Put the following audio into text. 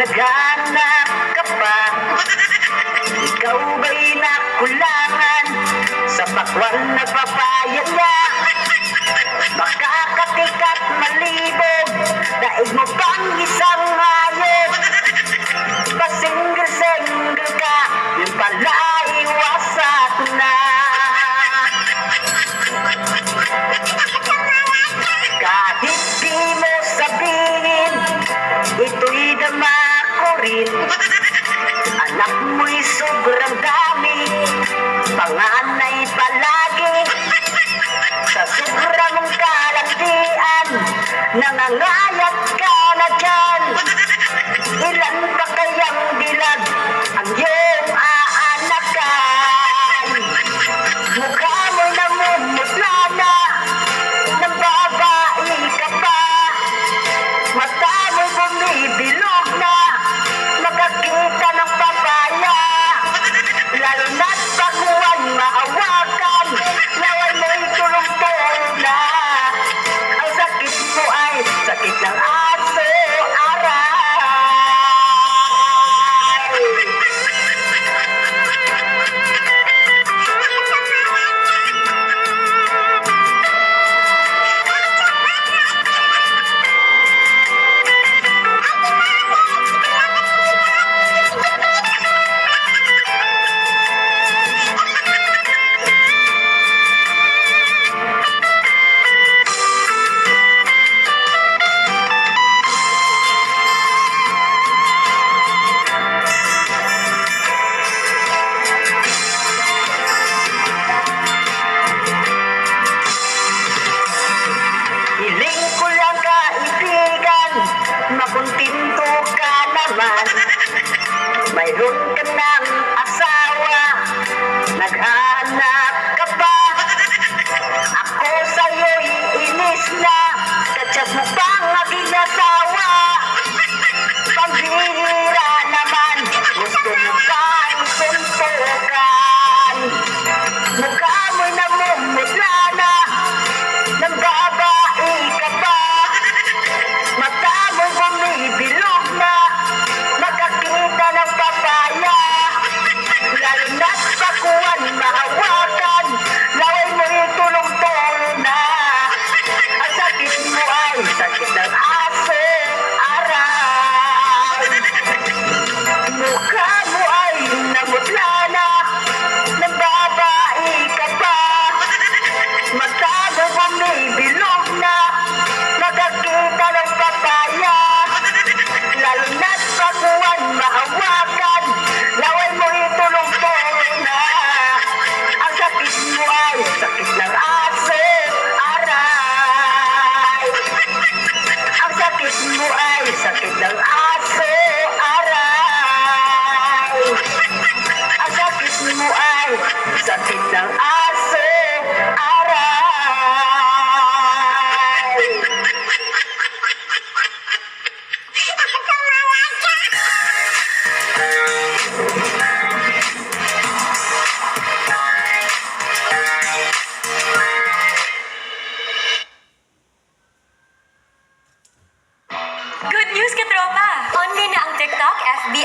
Naghanap ka pa, ikaw ba'y nakulangan sa bakwal na papaya niya? Makakapikat malibog, daig mo pang isang hayop. Pa-single-single ka, yun pala iwasan na. Kahit di mo sabihin, ito'y dama ko rin. Anak mo'y sobrang dami, panganay palagi. Sa sobra mong kalatian, nangangayat ka na dyan. Ilan pa kayang dilag ang iyong aanakan? Mukha mo'y namumutla na, nang babae ka pa. Mata mo'y bumibilog na, makakita ng papaya. Lalo na't baguan maawakan, laway mo'y tulong-tulong na. Ang sakit mo ay sakit ng aso, aray. Hiling ko lang kaibigan, makuntinto ka naman. Mayroon ka ng asawa, naghanap ka pa. Ako sa'yo'y inis na, katsat mo pang maging asawa. Pambihira naman, gusto mo pang suntukan. Mukha mo'y namumutla na, nang babae ka pa. Mata mo'y bumibilog na, makakita ng papaya. Lalo na't pakuan mahawakan, laway mo'y tulong-tulong na. Ang sakit mo ay sakit ng aso, aray. Mukha mo ay namutla na, nang babae ka pa. Mata mo bumibilog na, makakita ng papaya. Lalo na't pakuan mahawakan, laway mo'y tulong-tulong na. Ang sakit mo ay sakit ng aso, aray. Ang sakit mo ay sakit ng aso, aray. Ang sakit mo ay sakit ng aso, Good news, katropa! Only na ang TikTok, FB